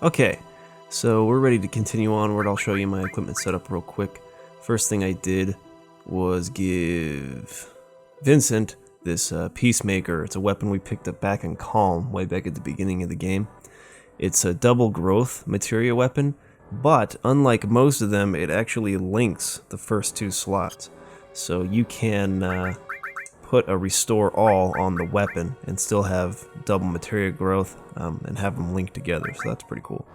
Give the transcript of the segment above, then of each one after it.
Okay, so we're ready to continue onward. I'll show you my equipment setup real quick. First thing I did was give Vincent this Peacemaker. It's a weapon we picked up back in Calm, way back at the beginning of the game. It's a double growth materia weapon, but unlike most of them, it actually links the first two slots. So you can put a restore all on the weapon and still have double materia growth and have them linked together, so that's pretty cool.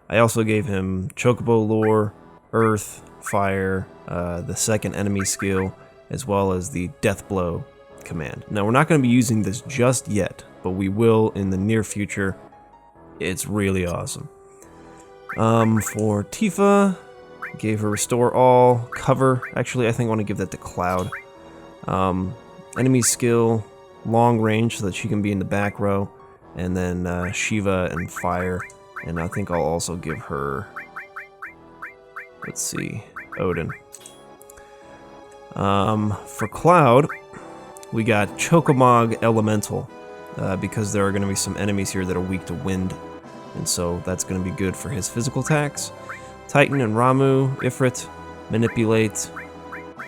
I also gave him Chocobo Lore, Earth, Fire, the second enemy skill, as well as the Death Blow command. Now we're not going to be using this just yet, but we will in the near future. It's really awesome. For Tifa, gave her Restore All, Cover. Actually, I think I want to give that to Cloud. Enemy skill, Long Range, so that she can be in the back row. And then Shiva and Fire. And I think I'll also give her, let's see, Odin. For Cloud, we got Chocomog Elemental, because there are going to be some enemies here that are weak to wind. And so that's going to be good for his physical attacks. Titan and Ramu, Ifrit, Manipulate,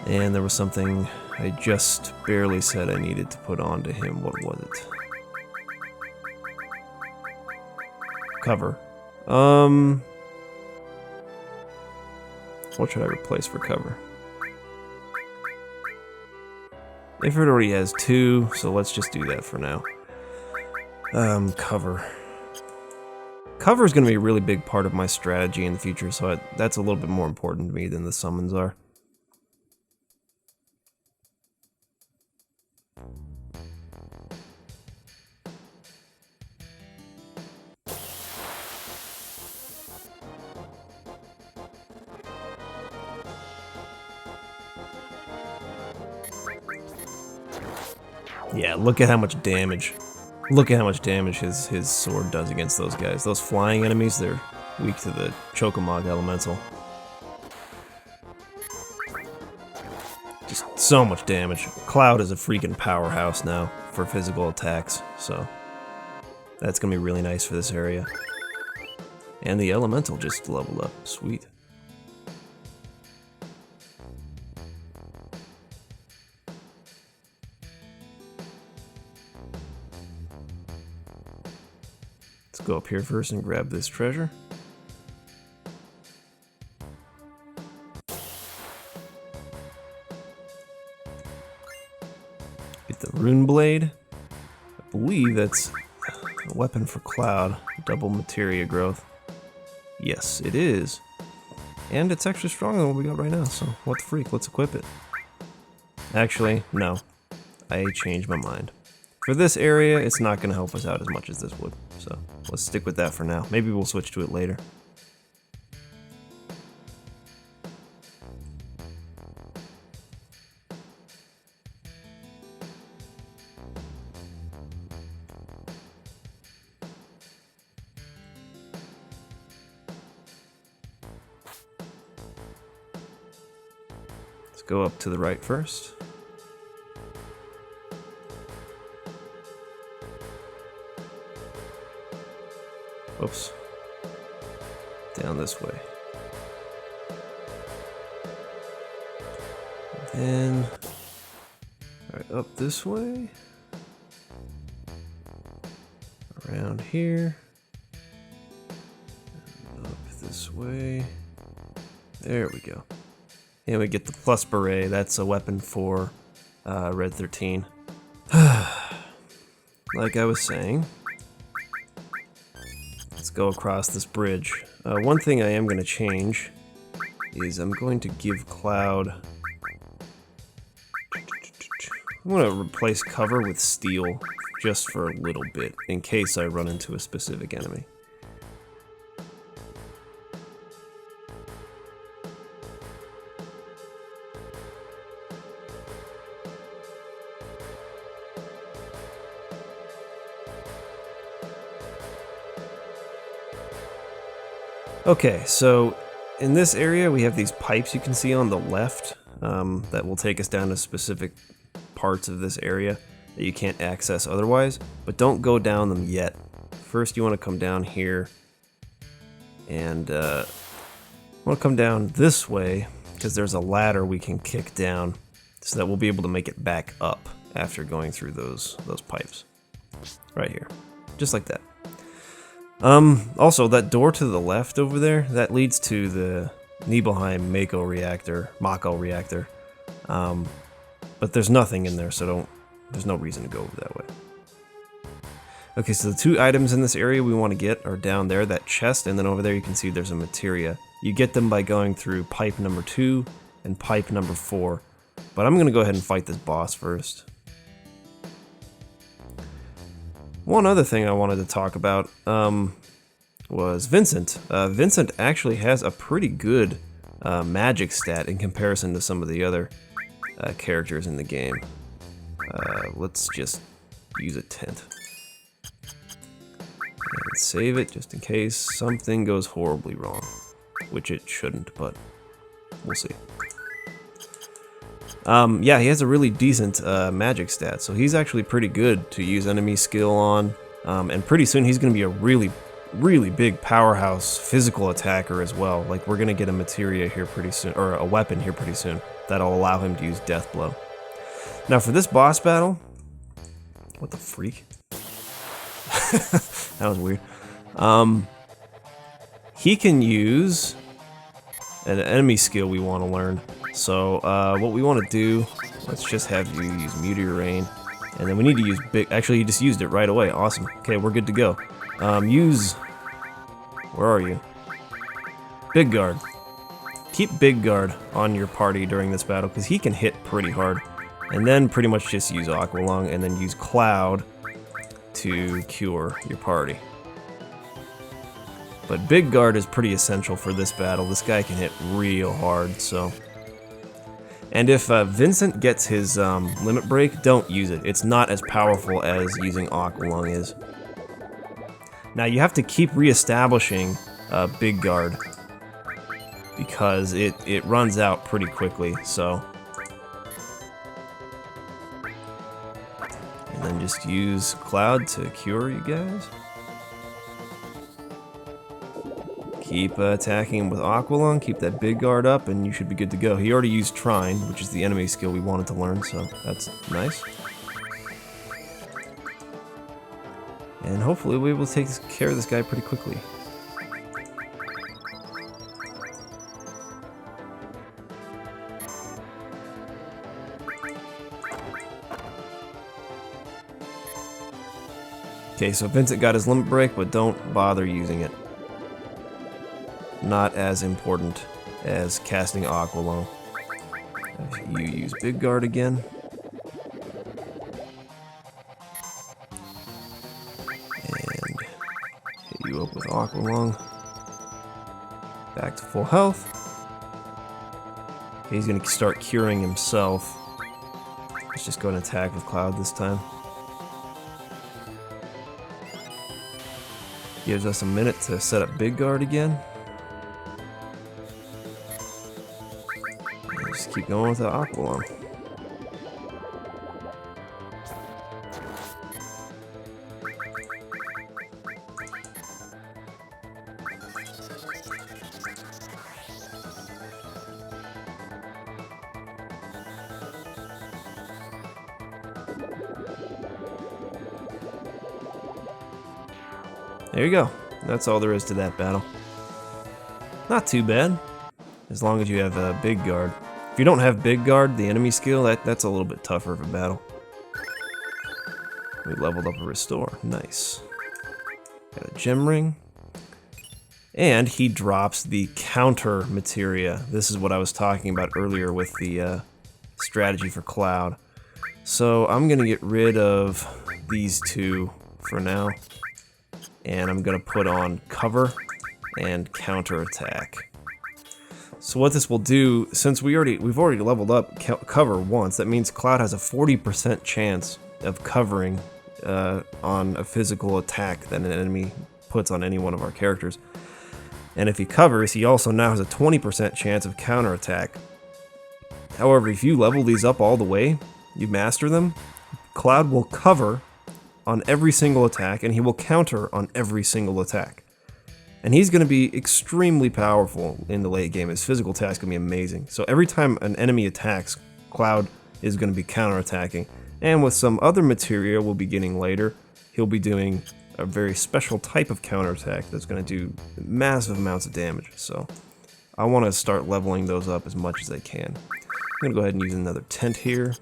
and there was something I just barely said I needed to put onto him. What was it? Cover. What should I replace for cover? Ifrit already has 2, so let's just do that for now. Cover. Cover is going to be a really big part of my strategy in the future, so that's a little bit more important to me than the summons are. Yeah, look at how much damage. Look at how much damage his sword does against those guys. Those flying enemies, they're weak to the Chocomog Elemental. Just so much damage. Cloud is a freaking powerhouse now for physical attacks, so that's gonna be really nice for this area. And the Elemental just leveled up. Sweet. Go up here first and grab this treasure. Get the Rune Blade. I believe that's a weapon for Cloud. Double materia growth. Yes, it is. And it's actually stronger than what we got right now, so what the freak, let's equip it. Actually, no. I changed my mind. For this area, it's not going to help us out as much as this would, so let's stick with that for now. Maybe we'll switch to it later. Let's go up to the right first. Oops. Down this way. And then right up this way. Around here. And up this way. There we go. And we get the plus beret. That's a weapon for Red 13. Like I was saying, go across this bridge. One thing I am going to change is I'm going to give Cloud... I'm going to replace cover with steel just for a little bit in case I run into a specific enemy. Okay, so in this area we have these pipes you can see on the left that will take us down to specific parts of this area that you can't access otherwise, but don't go down them yet. First you want to come down here And I want to come down this way because there's a ladder we can kick down so that we'll be able to make it back up after going through those pipes. Right here. Just like that. Also, that door to the left over there, that leads to the Nibelheim Mako reactor. But there's nothing in there, so there's no reason to go over that way. Okay, so the 2 items in this area we want to get are down there, that chest, and then over there you can see there's a materia. You get them by going through pipe number 2 and pipe number 4. But I'm going to go ahead and fight this boss first. One other thing I wanted to talk about was Vincent. Vincent actually has a pretty good magic stat in comparison to some of the other characters in the game. Let's just use a tent. And save it just in case something goes horribly wrong. Which it shouldn't, but we'll see. Yeah, he has a really decent magic stat, so he's actually pretty good to use enemy skill on, and pretty soon he's going to be a really big powerhouse physical attacker as well. Like, we're going to get a materia here pretty soon, or a weapon here pretty soon, that'll allow him to use Death Blow. Now for this boss battle, what the freak? That was weird. He can use an enemy skill we want to learn. So what we want to do, let's just have you use Meteor Rain, and then we need to use big. Actually, you just used it right away. Awesome. Okay, we're good to go. Where are you? Big Guard. Keep Big Guard on your party during this battle because he can hit pretty hard, and then pretty much just use Aqualung and then use Cloud to cure your party. But Big Guard is pretty essential for this battle. This guy can hit real hard, so. And if Vincent gets his limit break, don't use it. It's not as powerful as using Aqualung is. Now you have to keep reestablishing Big Guard because it runs out pretty quickly, so. And then just use Cloud to cure you guys. Keep attacking him with Aqualung, keep that Big Guard up, and you should be good to go. He already used Trine, which is the enemy skill we wanted to learn, so that's nice. And hopefully we'll be able to take care of this guy pretty quickly. Okay, so Vincent got his limit break, but don't bother using it. Not as important as casting Aqualung. You use Big Guard again. And hit you up with Aqualung. Back to full health. Okay, he's going to start curing himself. Let's just go and attack with Cloud this time. Gives us a minute to set up Big Guard again. Just keep going with the Aqualung. There you go. That's all there is to that battle. Not too bad, as long as you have a Big Guard. If you don't have Big Guard, the enemy skill, that's a little bit tougher of a battle. We leveled up a Restore. Nice. Got a Gem Ring. And he drops the counter materia. This is what I was talking about earlier with the strategy for Cloud. So I'm going to get rid of these two for now. And I'm going to put on Cover and Counter Attack. So what this will do, since we've already leveled up Cover once, that means Cloud has a 40% chance of covering on a physical attack that an enemy puts on any one of our characters. And if he covers, he also now has a 20% chance of counterattack. However, if you level these up all the way, you master them, Cloud will cover on every single attack, and he will counter on every single attack. And he's going to be extremely powerful in the late game. His physical attack's going to be amazing. So every time an enemy attacks, Cloud is going to be counterattacking. And with some other materia we'll be getting later, he'll be doing a very special type of counterattack that's going to do massive amounts of damage. So I want to start leveling those up as much as I can. I'm going to go ahead and use another tent here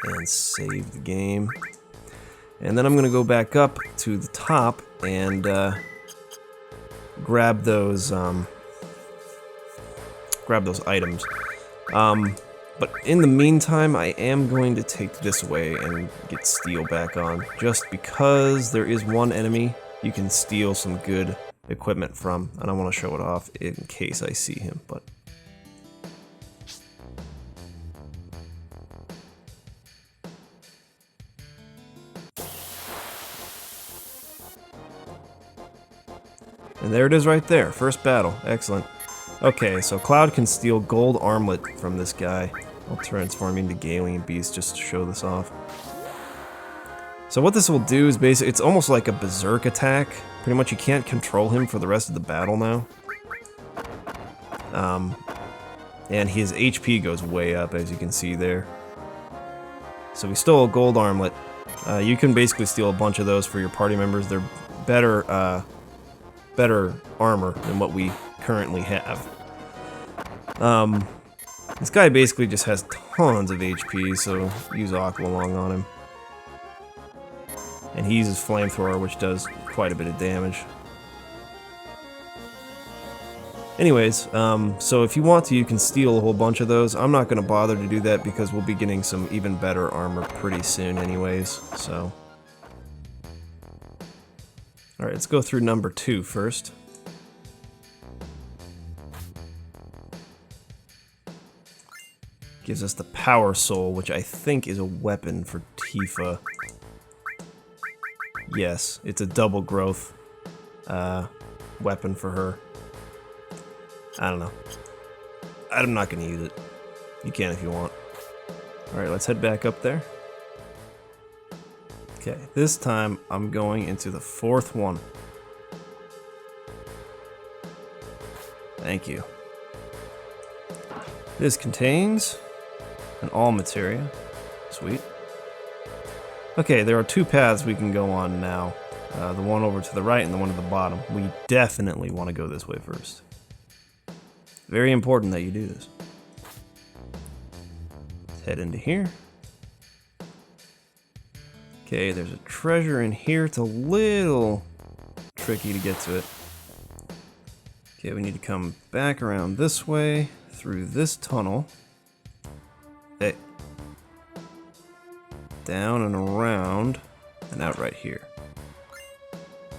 and save the game. And then I'm going to go back up to the top and grab those items. But in the meantime, I am going to take this way and get steel back on, just because there is one enemy you can steal some good equipment from, and I want to show it off in case I see him. But and there it is right there, first battle, excellent. Okay, so Cloud can steal gold Armlet from this guy. I'll transform into Galian Beast just to show this off. So what this will do is basically, it's almost like a Berserk attack. Pretty much you can't control him for the rest of the battle now. And his HP goes way up, as you can see there. So we stole a gold Armlet. You can basically steal a bunch of those for your party members. They're better, better armor than what we currently have. This guy basically just has tons of HP, so use Aqualung on him. And he uses Flamethrower, which does quite a bit of damage. Anyways, so if you want to, you can steal a whole bunch of those. I'm not going to bother to do that because we'll be getting some even better armor pretty soon anyways, so. Alright, let's go through number 2 first. Gives us the Power Soul, which I think is a weapon for Tifa. Yes, it's a double growth weapon for her. I don't know. I'm not going to use it. You can if you want. Alright, let's head back up there. Okay, this time I'm going into the 4th one. Thank you. This contains an all materia. Sweet. Okay, there are 2 paths we can go on now. The one over to the right and the one at the bottom. We definitely want to go this way first. Very important that you do this. Let's head into here. Okay, there's a treasure in here. It's a little tricky to get to it. Okay, we need to come back around this way, through this tunnel. Okay. Down and around, and out right here.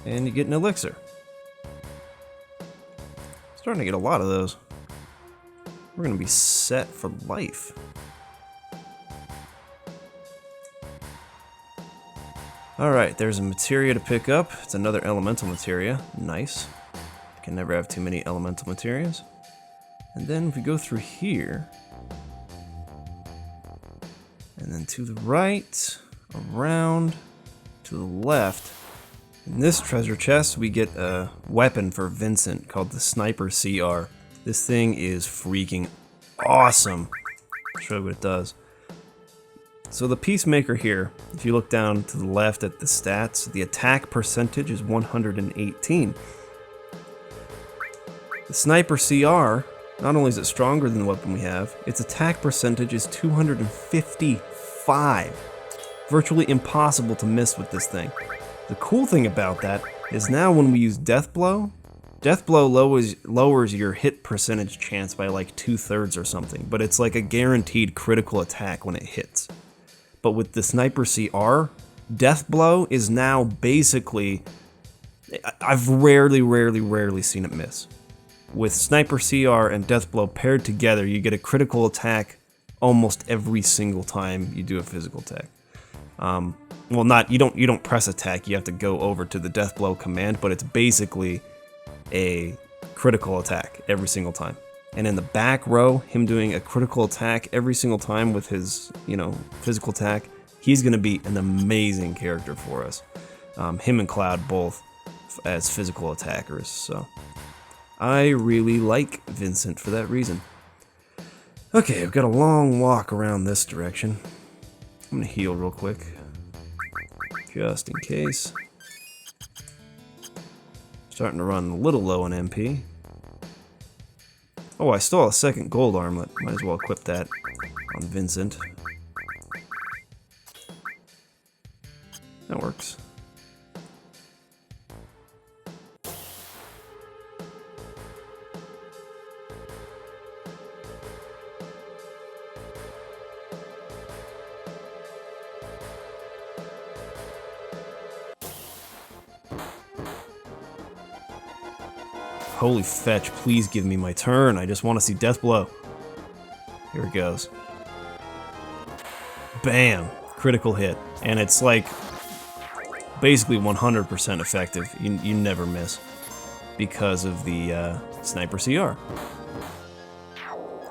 And you get an elixir. Starting to get a lot of those. We're gonna be set for life. Alright, there's a materia to pick up. It's another elemental materia. Nice. Can never have too many elemental materias. And then if we go through here, and then to the right, around, to the left, in this treasure chest we get a weapon for Vincent called the Sniper CR. This thing is freaking awesome. I'll show you what it does. So the Peacemaker here, if you look down to the left at the stats, the attack percentage is 118. The Sniper CR, not only is it stronger than the weapon we have, its attack percentage is 255. Virtually impossible to miss with this thing. The cool thing about that is now when we use Death Blow lowers your hit percentage chance by like 2/3 or something, but it's like a guaranteed critical attack when it hits. But with the Sniper CR, Death Blow is now basically, I've rarely seen it miss. With Sniper CR and Death Blow paired together, you get a critical attack almost every single time you do a physical attack. Well, you don't press attack, you have to go over to the Death Blow command, but it's basically a critical attack every single time. And in the back row, him doing a critical attack every single time with his, physical attack, he's going to be an amazing character for us. Him and Cloud both as physical attackers, so I really like Vincent for that reason. Okay, I've got a long walk around this direction. I'm gonna heal real quick, just in case. Starting to run a little low on MP. Oh, I stole a second gold armlet. Might as well equip that on Vincent. That works. Holy fetch, please give me my turn. I just want to see Death Blow. Here it goes. Bam! Critical hit. And it's like basically 100% effective. You never miss because of the Sniper CR.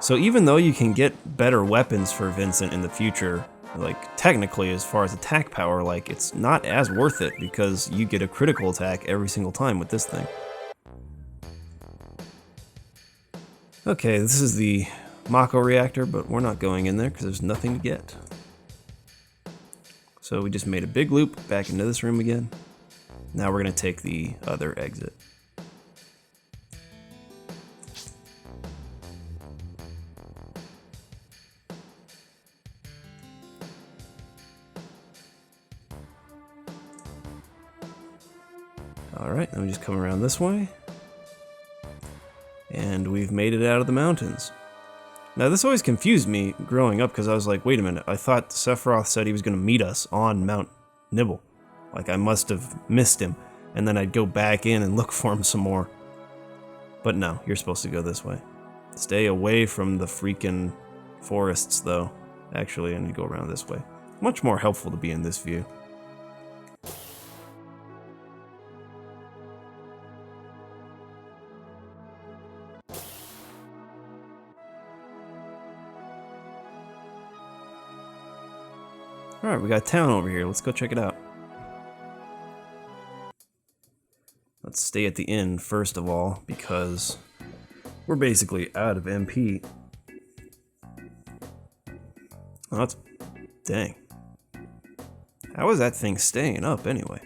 So even though you can get better weapons for Vincent in the future, like technically as far as attack power, like it's not as worth it because you get a critical attack every single time with this thing. Okay, this is the Mako reactor, but we're not going in there because there's nothing to get. So we just made a big loop back into this room again. Now we're going to take the other exit. Alright, then we just come around this way. And we've made it out of the mountains. Now this always confused me growing up because I was like, wait a minute, I thought Sephiroth said he was going to meet us on Mt Nibel. Like I must have missed him, and then I'd go back in and look for him some more. But no, you're supposed to go this way. Stay away from the freaking forests though. Actually, I need to go around this way. Much more helpful to be in this view. Alright, we got a town over here. Let's go check it out. Let's stay at the inn first of all, because we're basically out of MP. Oh, that's... dang. How is that thing staying up anyway?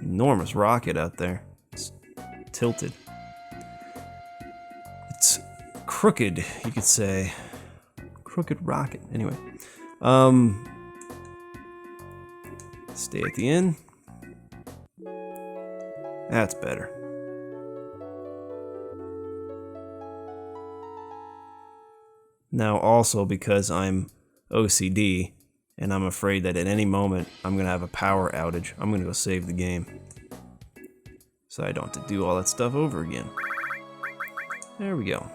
Enormous rocket out there. It's tilted. It's crooked, you could say. Crooked rocket. Anyway. Stay at the inn. That's better. Now also because I'm OCD and I'm afraid that at any moment I'm gonna have a power outage, I'm gonna go save the game. So I don't have to do all that stuff over again. There we go.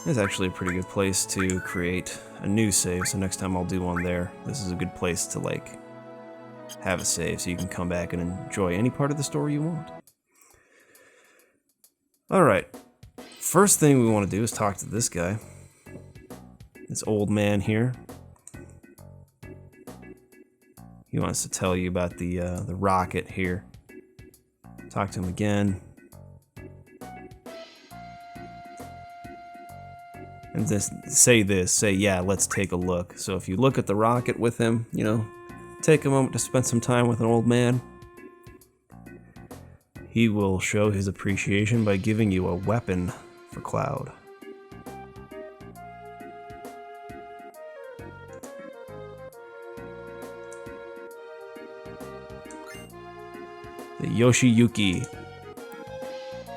It's actually a pretty good place to create a new save, so next time I'll do one there. This is a good place to like have a save so you can come back and enjoy any part of the story you want. Alright, first thing we want to do is talk to this guy. This old man here. He wants to tell you about the rocket here. Talk to him again. And just say, yeah, let's take a look. So if you look at the rocket with him, you know, take a moment to spend some time with an old man. He will show his appreciation by giving you a weapon for Cloud. The Yoshiyuki.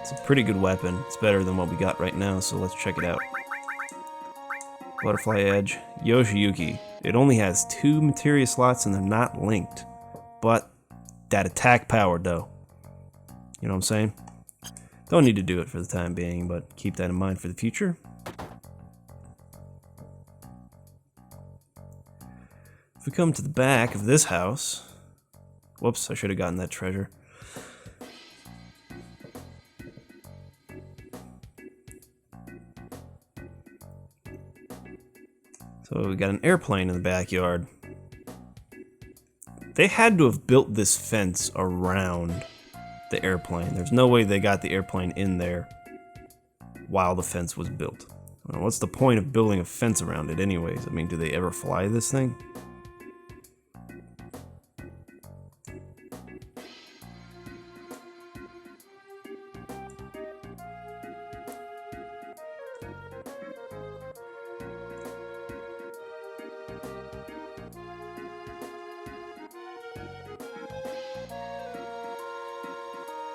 It's a pretty good weapon. It's better than what we got right now, so let's check it out. Butterfly Edge, Yoshiyuki. It only has 2 materia slots and they're not linked. But that attack power though. You know what I'm saying? Don't need to do it for the time being, but keep that in mind for the future. If we come to the back of this house... Whoops, I should have gotten that treasure. So we got an airplane in the backyard. They had to have built this fence around the airplane. There's no way they got the airplane in there while the fence was built. I mean, what's the point of building a fence around it anyways? I mean, do they ever fly this thing?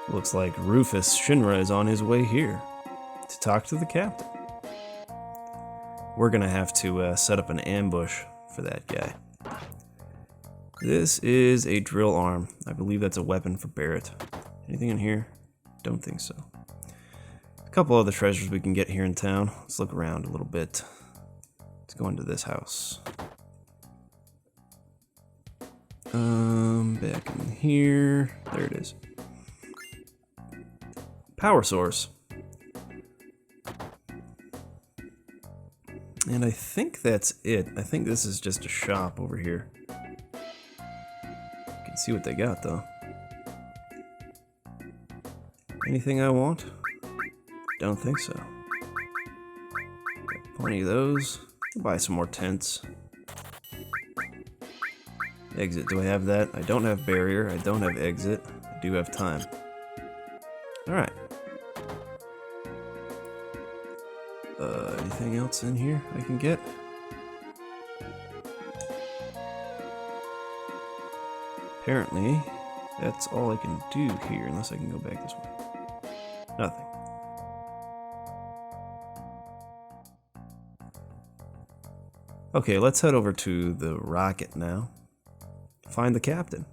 Looks like Rufus Shinra is on his way here to talk to the captain. We're gonna have to set up an ambush for that guy. This is a drill arm. I believe that's a weapon for Barrett. Anything in here? Don't think so. A couple other treasures we can get here in town. Let's look around a little bit. Let's go into this house. Back in here. There it is. Power source. And I think that's it. I think this is just a shop over here. You can see what they got though. Anything I want? Don't think so. Got plenty of those. I'll buy some more tents. Exit, do I have that? I don't have barrier, I don't have exit. I do have time. Alright. Anything else in here I can get? Apparently, that's all I can do here, unless I can go back this way. Nothing. Okay, let's head over to the rocket now. Find the captain.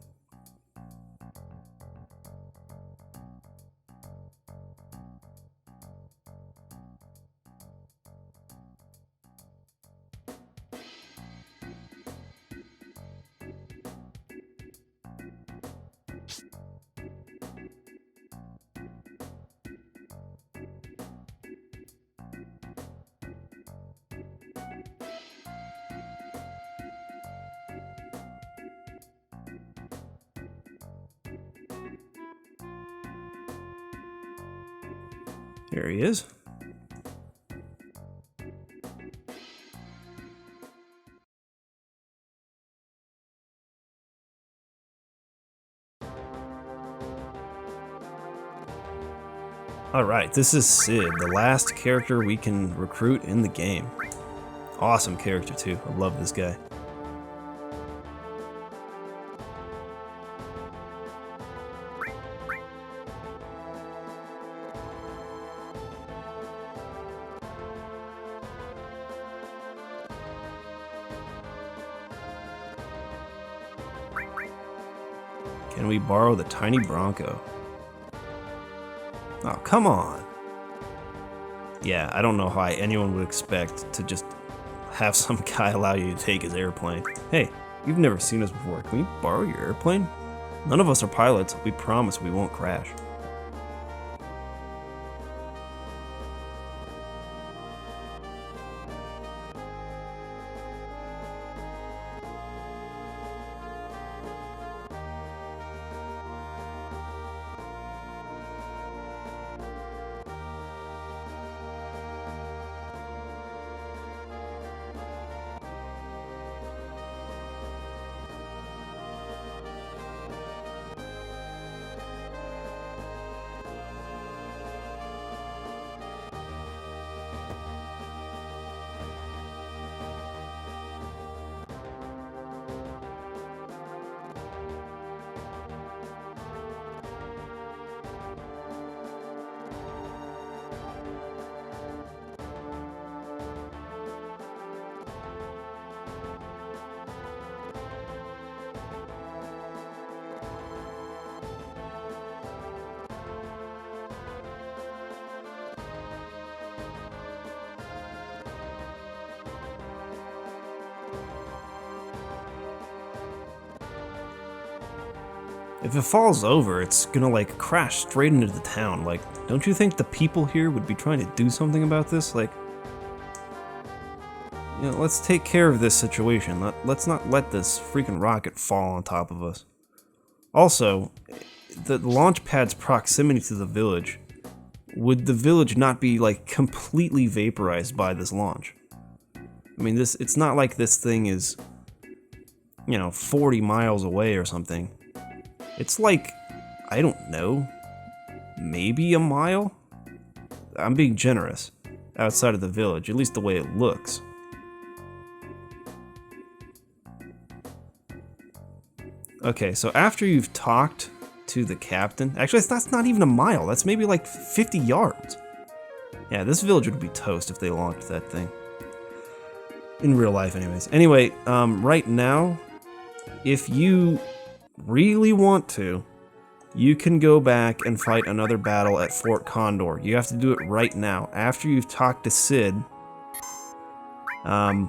Here he is. Alright, this is Sid, the last character we can recruit in the game. Awesome character too, I love this guy. Can we borrow the tiny Bronco? Oh, come on. Yeah, I don't know how anyone would expect to just have some guy allow you to take his airplane. Hey, you've never seen us before. Can we borrow your airplane? None of us are pilots. We promise we won't crash. If it falls over, it's gonna like crash straight into the town. Like, don't you think the people here would be trying to do something about this? Like, You know, let's take care of this situation. Let's not let this freaking rocket fall on top of us. Also, the launch pad's proximity to the village. Would the village not be, like, completely vaporized by this launch? I mean, it's not like this thing is, you know, 40 miles away or something. It's like, I don't know, maybe a mile? I'm being generous. Outside of the village, at least the way it looks. Okay, so after you've talked to the captain, actually that's not even a mile, that's maybe like 50 yards. Yeah, this village would be toast if they launched that thing. In real life anyways. Anyway, right now, if you really want to, you can go back and fight another battle at Fort Condor. You have to do it right now, after you've talked to Sid. And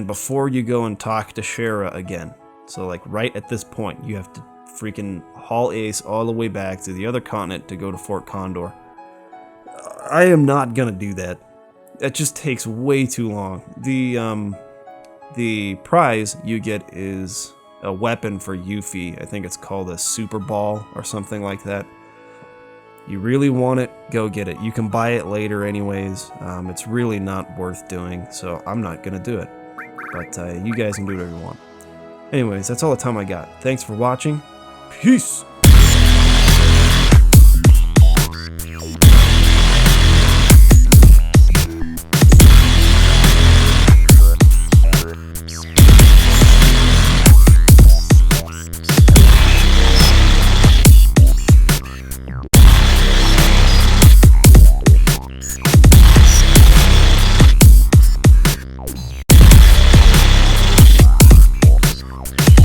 before you go and talk to Shara again. So like right at this point, you have to freaking haul Ace all the way back to the other continent to go to Fort Condor. I am not gonna do that. That just takes way too long. The prize you get is a weapon for Yuffie. I think it's called a Super Ball or something like that. You really want it, go get it. You can buy it later anyways. It's really not worth doing, so I'm not gonna do it. But you guys can do whatever you want. Anyways, that's all the time I got. Thanks for watching. Peace!